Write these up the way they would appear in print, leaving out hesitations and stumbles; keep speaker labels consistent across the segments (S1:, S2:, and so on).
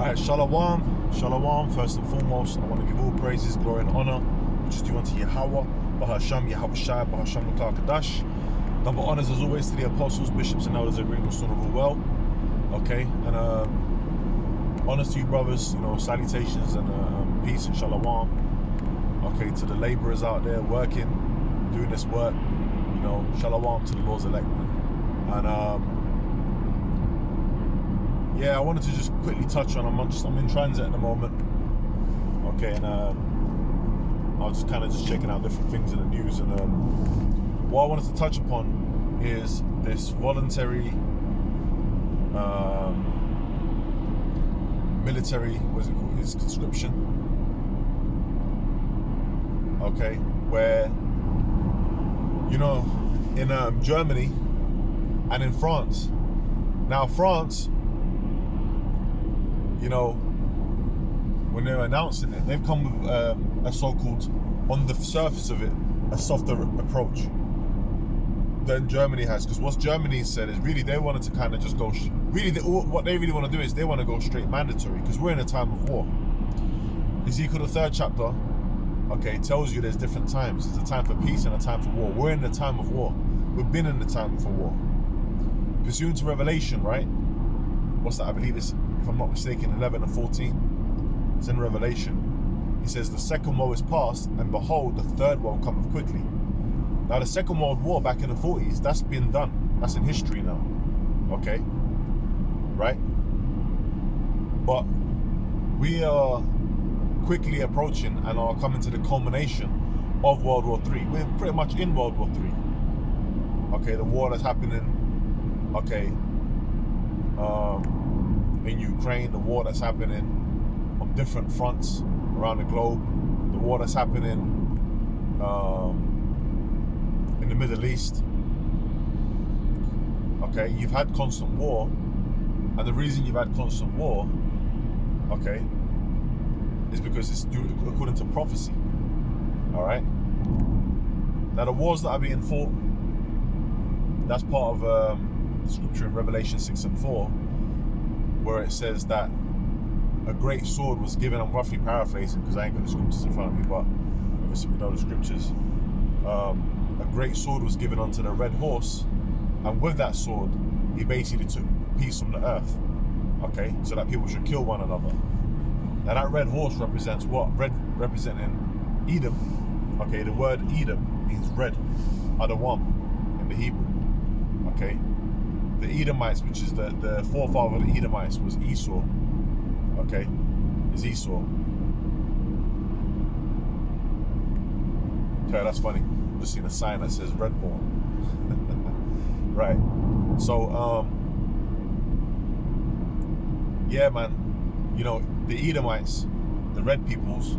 S1: Right, Shalom, Shalom. First and foremost, I want to give all praises, glory, and honor, which is due unto Yahweh, Bahasham, Yahweh Shai, Bahasham Mukar Kadash. Double honors as always to the apostles, bishops, and elders agreeing with son of well. Okay, and honors to you brothers, salutations and peace and shalom. Okay, to the laborers out there working, doing this work, shalom to the Lord's elect, man. And yeah, I wanted to just quickly touch on, I'm in transit at the moment. Okay, and I was just checking out different things in the news, and what I wanted to touch upon is this voluntary military, what's it called, is conscription. Okay, where in Germany and in France. Now France, when they're announcing it, they've come with a so-called, on the surface of it, a softer approach than Germany has. Because what Germany said is really they wanted to kind of just go, what they really want to do is they want to go straight mandatory, because we're in a time of war. Ezekiel, the 3rd chapter, okay, tells you there's different times. There's a time for peace and a time for war. We're in the time of war. We've been in the time for war. Pursuant to Revelation, right? What's that? I believe it's, if I'm not mistaken, 11 and 14. It's in Revelation. It says, the second woe is past, and behold, the third woe cometh quickly. Now, the Second World War back in the 40s, that's been done. That's in history now. Okay? Right? But we are quickly approaching and are coming to the culmination of World War III. We're pretty much in World War III. Okay, the war that's happening, okay, in Ukraine, the war that's happening on different fronts around the globe, the war that's happening in the Middle East. Okay, you've had constant war, and the reason you've had constant war, okay, is because it's according to prophecy. All right. Now the wars that are being fought, that's part of the scripture in Revelation 6 and 4, where it says that a great sword was given. I'm roughly paraphrasing because I ain't got the scriptures in front of me, but obviously we know the scriptures. A great sword was given unto the red horse, and with that sword, he basically took peace from the earth. Okay, so that people should kill one another. Now that red horse represents what? Red representing Edom. Okay, the word Edom means red, Adawam in the Hebrew. Okay, the Edomites, which is the forefather of the Edomites, was Esau. Okay, is Esau. Okay, that's funny. Just seen a sign that says Redborn. Right. So, yeah, man. The Edomites, the red peoples.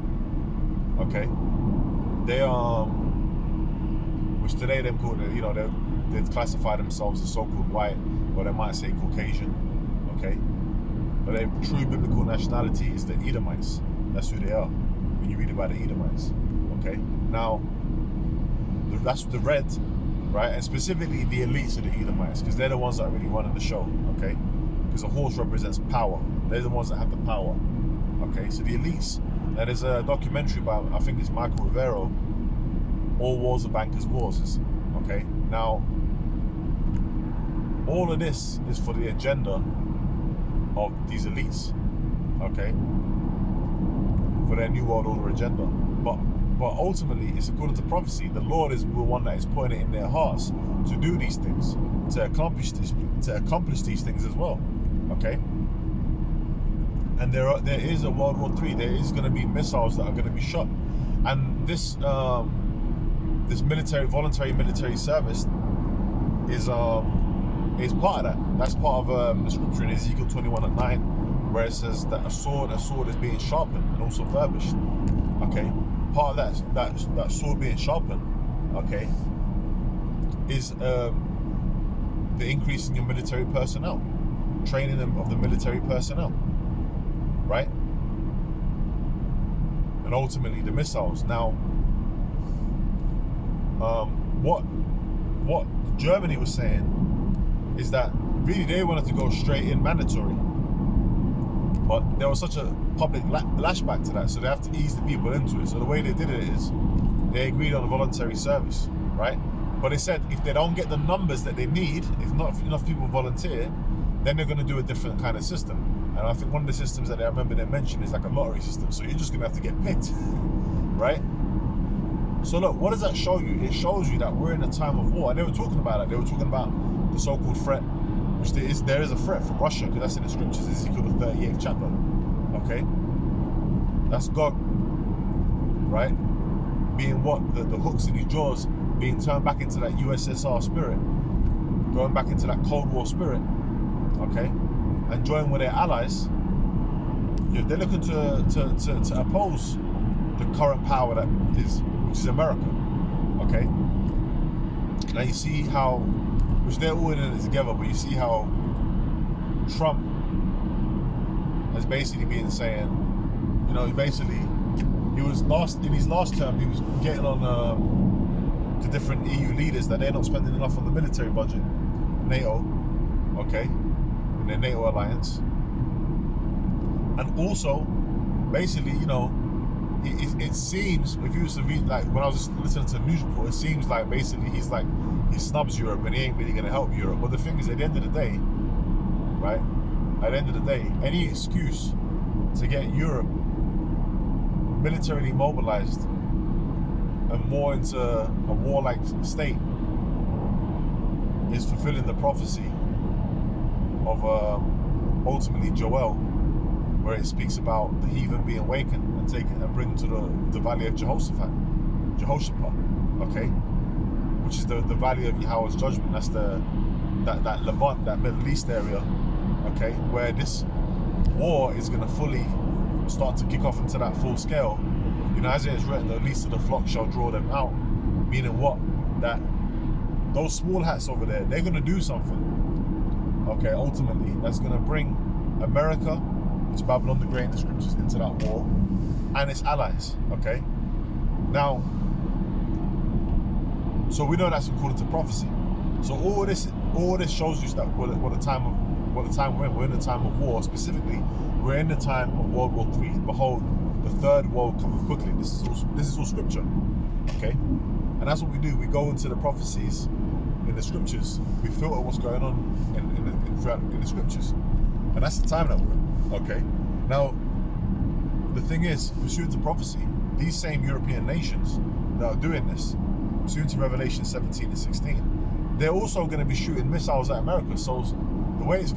S1: Okay, they which today they're called, they classify themselves as so-called white, or they might say Caucasian. Okay, but their true biblical nationality is the Edomites. That's who they are when you read about the Edomites. Okay, now that's the red, right? And specifically the elites of the Edomites, because they're the ones that are really running the show. Okay, because a horse represents power. They're the ones that have the power. Okay, so the elites. Now there's a documentary about, I think it's Michael Rivero, All Wars are Bankers' Wars. Okay, now all of this is for the agenda of these elites. Okay, for their New World Order agenda. But ultimately, it's according to prophecy. The Lord is the one that is putting it in their hearts to do these things, to accomplish these things as well. Okay. And there is a World War III. There is going to be missiles that are going to be shot, and this voluntary military service is part of that. That's part of the scripture in Ezekiel 21 and 9, where it says that a sword is being sharpened and also furbished. Okay, part of that sword being sharpened, okay, is the increase in your military personnel, training them of the military personnel. Right? And ultimately the missiles. Now, what Germany was saying is that really they wanted to go straight in mandatory. But there was such a public lashback to that, so they have to ease the people into it. So the way they did it is they agreed on a voluntary service, right? But they said if they don't get the numbers that they need, if not enough people volunteer, then they're going to do a different kind of system. And I think one of the systems that I remember they mentioned is like a lottery system. So you're just going to have to get picked, right? So look, what does that show you? It shows you that we're in a time of war. And they were talking about it. They were talking about the so-called threat, which there is a threat from Russia, because that's in the scriptures, Ezekiel the 38th chapter. Okay? That's God, right? Being what? The hooks in his jaws being turned back into that USSR spirit, going back into that Cold War spirit, okay? And joining with their allies. They're looking to oppose the current power which is America, okay? Now you see how, which they're all in it together, but you see how Trump has basically been saying, he was in his last term, he was getting on to different EU leaders that they're not spending enough on the military budget, NATO, okay, in their NATO alliance, and also, basically, it seems, if you was to read, like when I was listening to the news report, it seems like basically he snubs Europe and he ain't really gonna help Europe. But the thing is, at the end of the day, right? At the end of the day, any excuse to get Europe militarily mobilized and more into a warlike state is fulfilling the prophecy of ultimately Joel, where it speaks about the heathen being awakened and taken and bring to the valley of Jehoshaphat, okay, which is the valley of Yahweh's judgment. That's that Levant, that Middle East area, okay, where this war is going to fully start to kick off into that full scale. As it is written, the least of the flock shall draw them out. Meaning what? That those small hats over there, they're going to do something, okay, ultimately, that's going to bring America, which Babylon the Great in the scriptures, into that war, and its allies, okay? Now, so we know that's according to prophecy. So all this shows you that what the time we're in. We're in the time of war. Specifically, we're in the time of World War III. Behold, the third world cometh quickly. This is all scripture, okay? And that's what we do. We go into the prophecies in the scriptures. We filter what's going on in the scriptures, and that's the time that we're in, okay? Now, the thing is, pursuant to prophecy, these same European nations that are doing this, pursuant to Revelation 17 and 16, they're also going to be shooting missiles at America. So the way it's,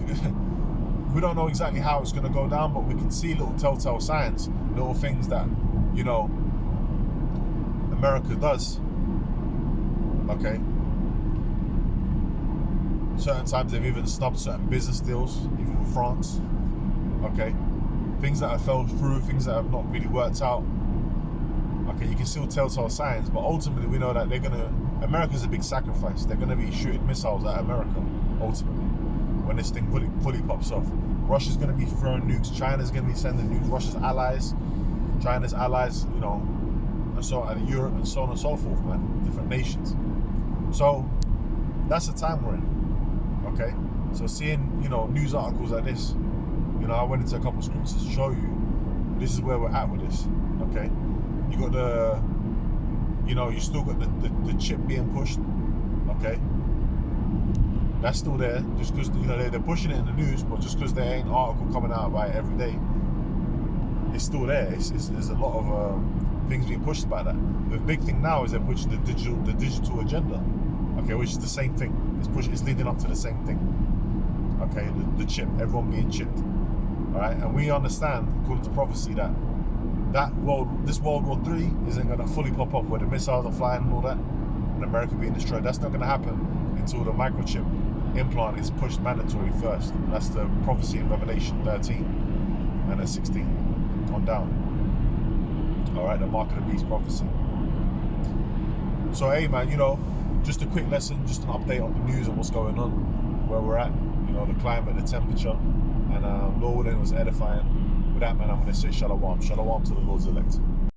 S1: we don't know exactly how it's going to go down, but we can see little telltale signs, little things that, America does, okay? Certain times they've even snubbed certain business deals, even with France, okay? Things that have fell through, things that have not really worked out, okay? You can still telltale signs, but ultimately we know that America's a big sacrifice. They're going to be shooting missiles at America, ultimately, when this thing fully pops off. Russia's going to be throwing nukes. China's going to be sending nukes. Russia's allies, China's allies, and so on, and Europe, and so on and so forth, man. Different nations. So that's the time we're in, okay? So seeing, news articles like this, I went into a couple of scriptures to show you this is where we're at with this, okay? You got you still got the chip being pushed, okay? That's still there, just because, they're pushing it in the news, but just because there ain't an article coming out about it every day, it's still there. There's a lot of things being pushed about that. The big thing now is they're pushing the digital agenda, okay, which is the same thing. It's leading up to the same thing, okay? The chip, everyone being chipped, all right? And we understand, according to prophecy, that this World War III isn't going to fully pop up where the missiles are flying and all that, and America being destroyed. That's not going to happen until the microchip implant is pushed mandatory first. That's the prophecy in Revelation 13 and 16 on down. All right, the mark of the beast prophecy. So hey, man, just a quick lesson, just an update on the news and what's going on, where we're at, the climate, the temperature, and Lord willing, it was edifying. With that, man, I'm going to say shalom to the Lord's elect.